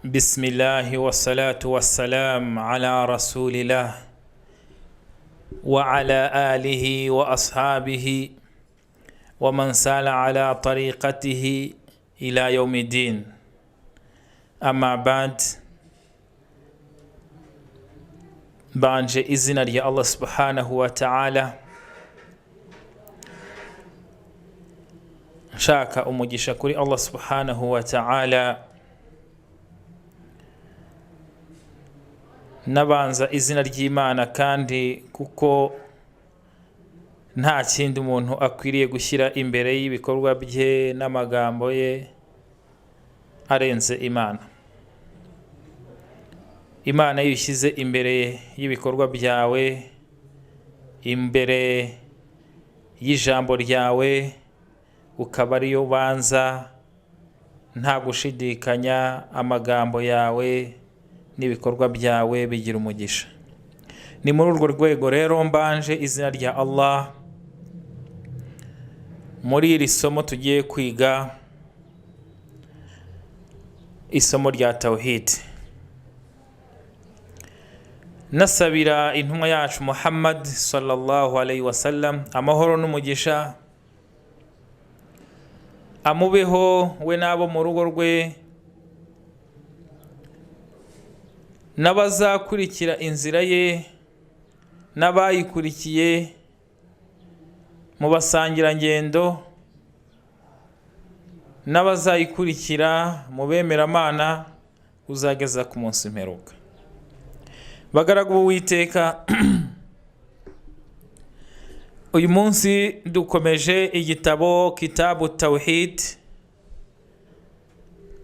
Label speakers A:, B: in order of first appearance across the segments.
A: بسم الله والصلاة والسلام على رسول الله وعلى آله وأصحابه ومن سال على طريقته إلى يوم الدين. أما بعد، banje izina rya Allah subhanahu wa ta'ala, nshaka umugisha kuri Allah subhanahu wa ta'ala, nabanza izina ry'Imana kandi kuko nta kindi umuntu akwiriye gushyira imbere y'ibikorwa bye n'amagambo ye arenze Imana. Imana iyo ushyize imbere y'ibikorwa byawe, imbere y'ijambo ryawe, ukaba ariyo ubanza nta gushidikanya, amagambo yawe n'ibikorwa byawe bigira umugisha. Ni muri urwo rwego rero mbanje izina rya Allah muri iri somo tugiye kwiga, isomo rya tawhid. Nasabira intumwa yacu Muhammad sallallahu alayhi wa sallam amahoro n'umugisha amubeho we n'abo mu rugo rwe n'abazakurikira inzira ye n'abayikurikiye mu basangirangendo n'abazayikurikira mu bemeramana uzageza ku munsi w'imperuka. Bagaragu b'Uwiteka, uyu munsi dukomeje igitabo kitabu tawhid,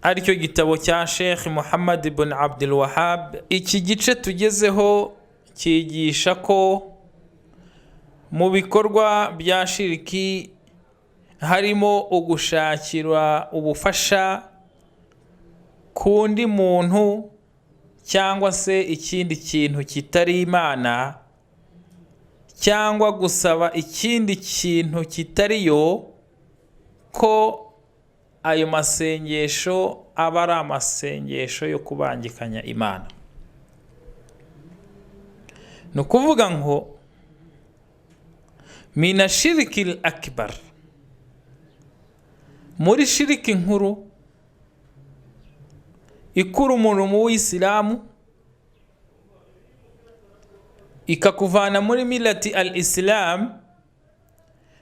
A: aricyo gitabo cya Sheikh Muhammad ibn Abdul Wahhab. Iki gice tugezeho cyigisha ko mu bikorwa bya shiriki harimo ugushakira ubufasha kundi muntu cyangwa se ikindi kintu kitari Imana, cyangwa gusaba ikindi kintu kitariyo, ko ayo masengesho aba ari amasengesho yo kubangikanya Imana. Ni ukuvuga ngo mina shirikil akbar, muri shiriki nkuru ikura umuntu mu Isilamu ikakuvana muri milati al-Islam,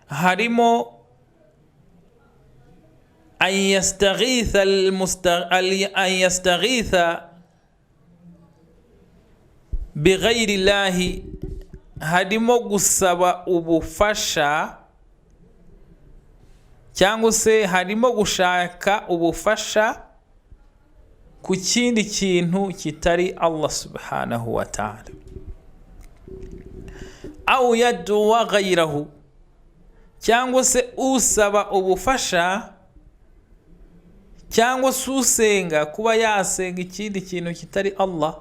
A: harimo an yastaghitha bغير الله, harimo gusaba ubufasha cyangwa se harimo gushaka ubufasha ku kindi kintu kitari Allah subhanahu wa ta'ala. Au yad'u غيره, cyangwa se usaba ubufasha cyangwa se usenga kuba yasenga ikindi kintu kitari Allah.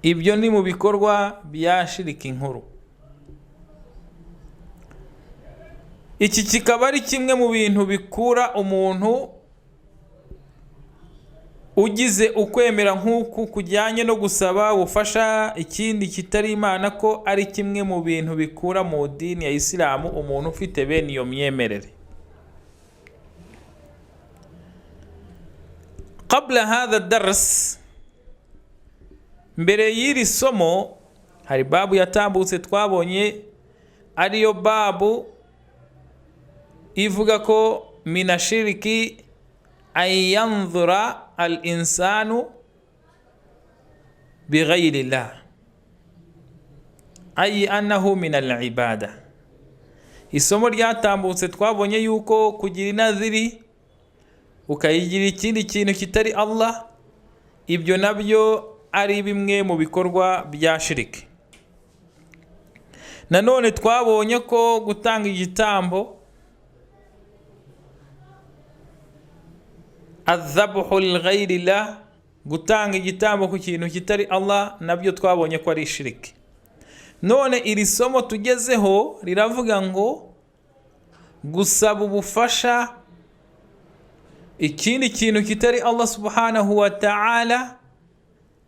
A: Ibyo ni mu bikorwa bya shiriki nkuru. Iki kikaba ari kimwe mu bintu bikura umuntu ugize ukwemera nk'uku kujyanye no gusaba ubufasha ikindi kitari Imana, ko ari kimwe mu bintu bikura mu dini ya Isilamu umuntu ufite bene iyo myemerere. Qabla hadha dars, mbere y'iri somo hari babu yatambutse twabonye, ariyo babu ivuga ko mina shiriki an yanzura al-insanu بغير الله، أي أنه من العبادة. isomo ryatambutse twabonye yuko kugira inaziri ukayigira ikindi kintu kitari Allah, ibyo nabyo ari bimwe mu bikorwa bya shiriki. Nanone twabonye ko gutanga igitambo, adhabuhu lighayirillah, gutanga igitambo ku kintu kitari Allah, nabyo twabonye ko ari shiriki. None iri somo tugezeho riravuga ngo gusaba ubufasha ikindi kintu kitari Allah subhanahu wa ta'ala,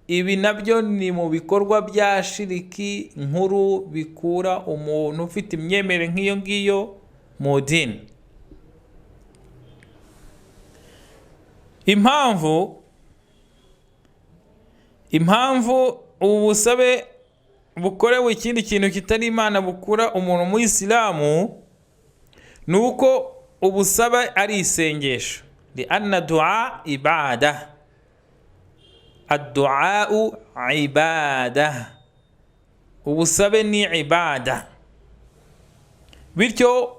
A: ibi nabyo ni mu bikorwa bya shiriki nkuru bikura umuntu ufite imyemerere nk'iyo ngiyo mu dini. impamvu ubusabe bukorewe ikindi kintu kitari Imana bukura umuntu mu Islamu nuko ubusabe ari isengesho. Li anna du'a ibada, ad-du'a ibada, ubusabe ni ibada. Bityo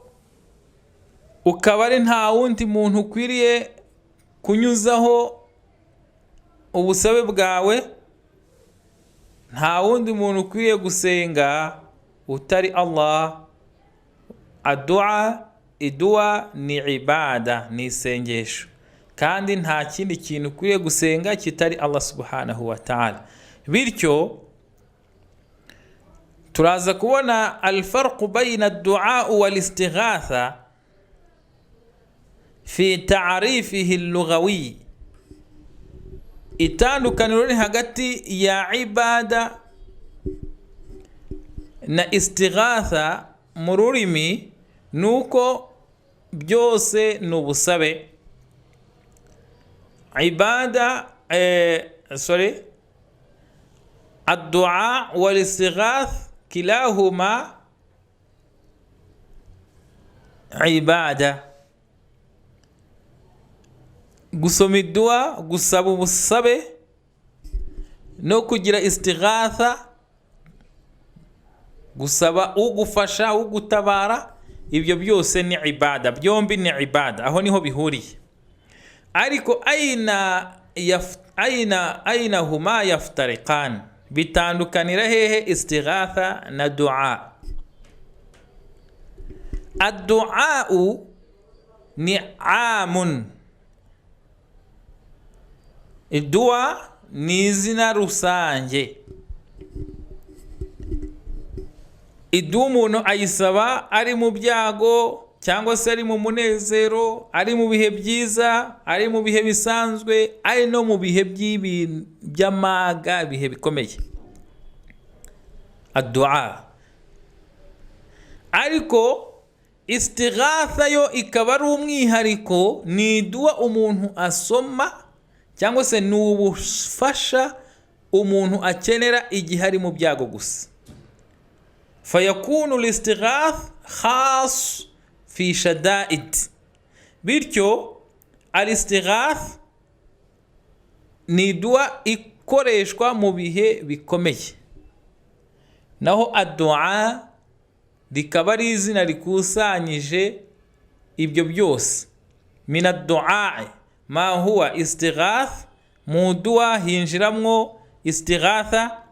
A: ukaba ari nta wundi muntu ukwiriye kunyuzaho ubusabe bwawe, nta wundi muntu ukwiriye gusenga utari Allah. Idua ni ibada, ni isengesho, kandi nta kindi kintu ukwiriye gusenga kitari Allah subhanahu wa ta'ala. Bityo turaza kubona alfarqu bayna ad-du'a wal istighatha fi ta'rifihi al-lughawi, itandukaniro riri hagati ya ibada na istighatha mu rurimi nuko byose nubusabe. Ibada ad-du'a wal istighath kilahuma ibada. Gusoma idua, gusaba ubusabe no kugira istighatha, gusaba ugufasha ugutabara, ibyo byose ni ibada, byombi ni ibada. Aho niho bihuriye. Ariko aina huma yaftariqan, bitandukanira hehe istighatha na du'a? Ad-du'a ni amun, idua ni izina rusange. Idua umuntu ayisaba ari mu byago cyangwa se ari mu munezero, ari mu bihe byiza, ari mu bihe bisanzwe, ari no mu bihe by'amaga, bihe bikomeye. Ad-du'a. Ariko istighatha yo ikaba ari umwihariko, ni idua umuntu asoma cyangwa se ni ubufasha umuntu akenera igihe ari mu byago gusa. Fayakunu al-istighath khas fi shada'id. Bityo al-istighath ni dua ikoreshwa mu bihe bikomeye, naho ad-du'a rikaba ari izina rikusanyije ibyo byose. Min ad-du'a ma huwa istighath, mu dua hinjiramwo istighatha.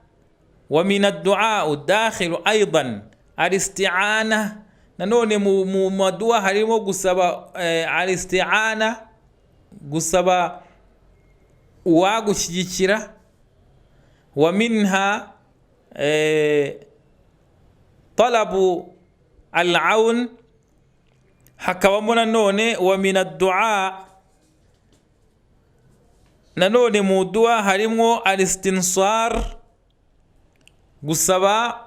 A: Wa min ad-du'a dakhilu aidan al-isti'ana, nanone mu madua harimo gusaba al-isti'ana, gusaba uwagushyigikira. Wa minha talabu al-aun, hakabamo nanone wa min ad-du'a, nanone mu dua harimo al-istinsar, gusaba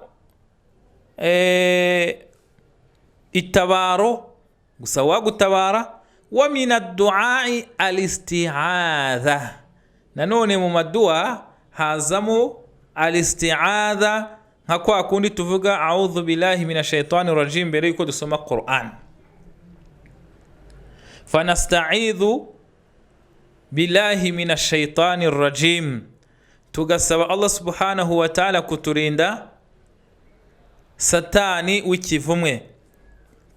A: itabaro, gusaba gutabara. Wa min ad-du'a al-isti'adha, nanone mu madua hazamo al-isti'adha, nka kwa kundi tuvuga a'udhu billahi minash shaitani rajim mbere yuko dusoma Qur'an. Fanasta'idhu billahi minash shaitani rajim, tugasaba Allah subhanahu wa ta'ala kuturinda satani w'ikivumwe.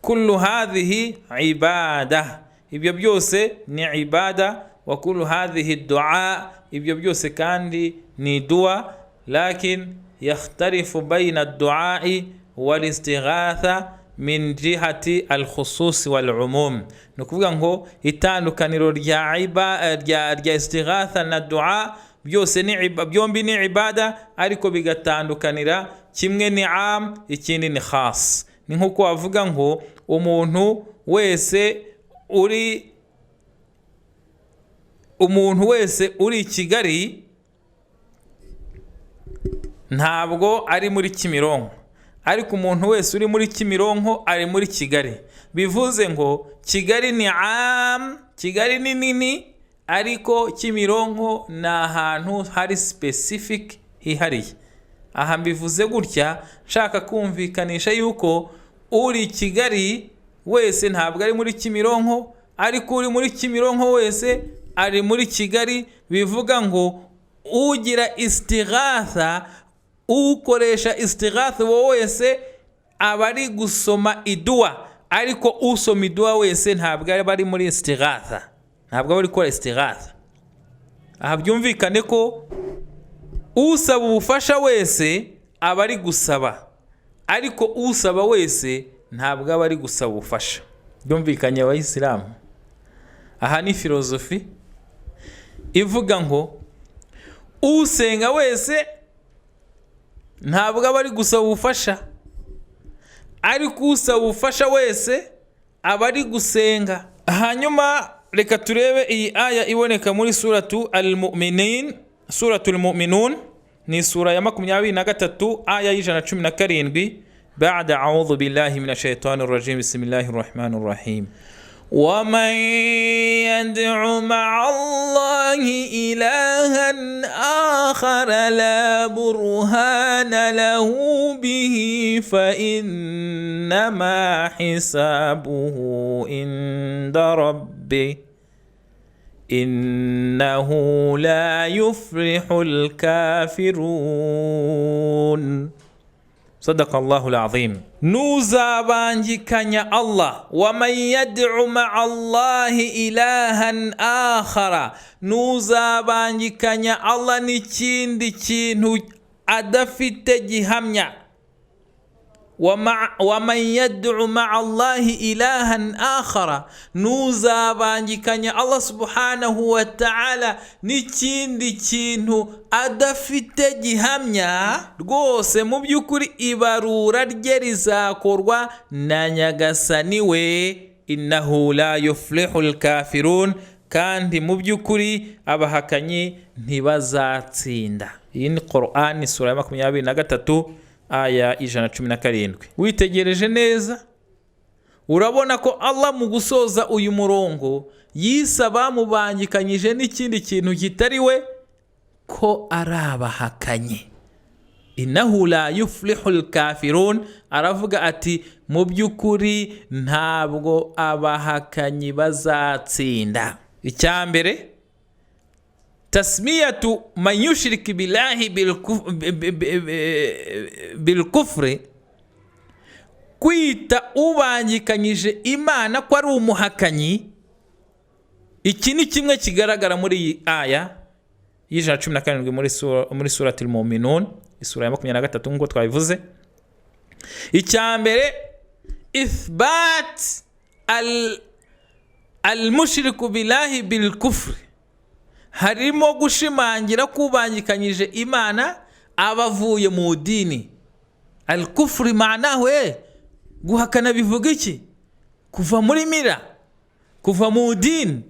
A: Kullu hadhihi ibada, ibyo byose ni ibada. Wa kullu hadhihi du'a, ibyo byose kandi ni dua. Lakin yakhtarifu bayna ad-du'a wal istighatha min jihati al-khusus wal umum. Nukuvuga ngo itandukaniro rya istighatha na du'a byose ni byombi ni ibada, ariko bigatandukanira, kimwe ni am, ikindi ni khas. Ni nkuko wavuga ngo umuntu wese uri umuntu wese uri i Kigali ntabwo ari muri Kimironko, ariko umuntu wese uri muri Kimironko ari muri Kigali. Bivuze ngo Kigali ni Kigali ni nini, ariko Kimironko ni ahantu hari specific hihariye. Aha mbivuze gutya nshaka kumvikanisha yuko uri Kigali wese ntabwo ari muri Kimironko, ariko uri muri Kimironko wese ari muri Kigali. Bivuga ngo ugira istighatha, ukoresha istighatha wese aba ari gusoma idua, ariko usoma idua wese ntabwo ari muri istighatha, ntabwo ari gukora istighatha. Aha byumvikane ko usaba ubufasha wese aba ari gusaba, ariko usaba wese ntabwo aba ari gusaba ubufasha. Byumvikanye abayisilamu? Aha ni filozofi ivuga ngo usenga wese ntabwo aba ari gusaba ubufasha, ariko usaba ubufasha wese aba ari gusenga. Hanyuma reka turebe iyi aya iboneka muri suratul mu'minun, ni sura ya 23 aya y'ijana 17. بعد أعوذ بالله من الشيطان الرجيم بسم الله الرحمن الرحيم ومن يدع مع الله إلها آخر لا برهان له به فإنما حسابه عند ربه إنه لا يفلح الكافرون. صدق الله العظيم. nuzabangikanya Allah, waman yad'u ma'a Allahi ilahan akhara, nuzabangikanya Allah n'ikindi kintu adafite gihamya. waman yad'u ma'a Allahi ilahan akhara, nuzabangikanya Allah subhanahu wa ta'ala n'ikindi kintu adafite gihamya, rwose mu by'ukuri ibarura rye rizakorwa na Nyagasani we. innahu la yuflihul kafirun, kandi mu by'ukuri abahakanyi ntibazatsinda. Iyi ni Qur'an sura ya 23 aya 117. Witegereje neza urabona ko Allah mu gusoza uyu murongo yisaba mubangikanyije n'ikindi kintu kitari we ko arabahakanye. innahu la yuflihul kafirun, aravuga ati mu by'ukuri ntabwo abahakanyi bazatsinda. Icyambere, tasmiyatu man yushrik billahi bilkufri, kwita ubangikanyije Imana ko ari umuhakanyi. Iki ni kimwe kigaragara muri iyi aya y'ijana 17 muri suratul mu'minun, isura ya 23 nk'uko twabivuze. Icyambere, ithbat al-mushriku billahi bilkufri, harimo gushimangira kubangikanyije Imana abavuye mu dini. Al-kufri maanahu guhakana bivuga iki? Kuva muri mira, kuva mu dini.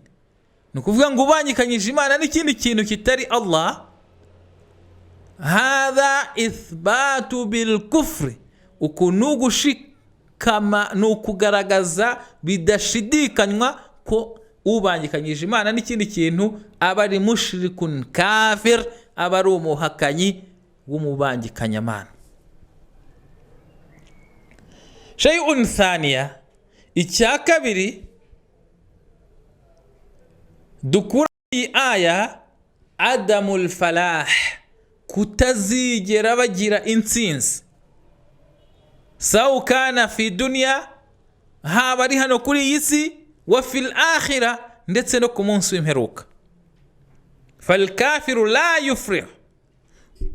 A: Nukuvuga ngo ubangikanyije Imana n'ikindi kintu kitari Allah. Hadha ithbatu bilkufri, ukunu gushikama nukugaragaza bidashidikanywa ko ubangikanyije Imana n'ikindi kintu aba ari mushrikun kafir, aba ari umuhakanyi w'umubangikanyamana. Shay'un thaniya, icya kabiri dukura iyi aya, adamul falah, kutazigera bagira intsinzi. Sawa kana fi dunya, haba ari hano kuri iyi si, wa fil akhira, ndetse no ku munsi w'imperuka. Fal kafiru la yufrih,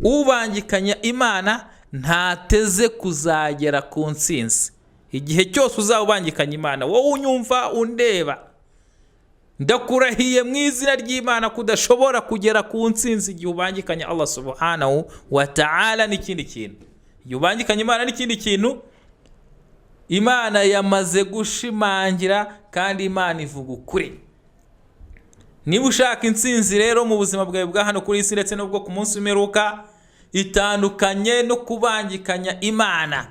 A: ubangikanya Imana ntateze kuzagera ku ntsinzi. Igihe cyose uzabangikanya Imana, wowe unyumva undeba, ndakurahiye mu izina ry'Imana kudashobora kugera ku ntsinzi igihe ubangikanya Allah subhanahu wa ta'ala n'ikindi kintu. Igihe ubangikanya Imana n'ikindi kintu, Imana yamaze gushimangira, kandi Imana ivuga ukuri. niba ushaka intsinzi rero mu buzima bwawe bwa hano kuri isi ndetse n'ubwo ku munsi w'imperuka, itandukanye no kubangikanya Imana.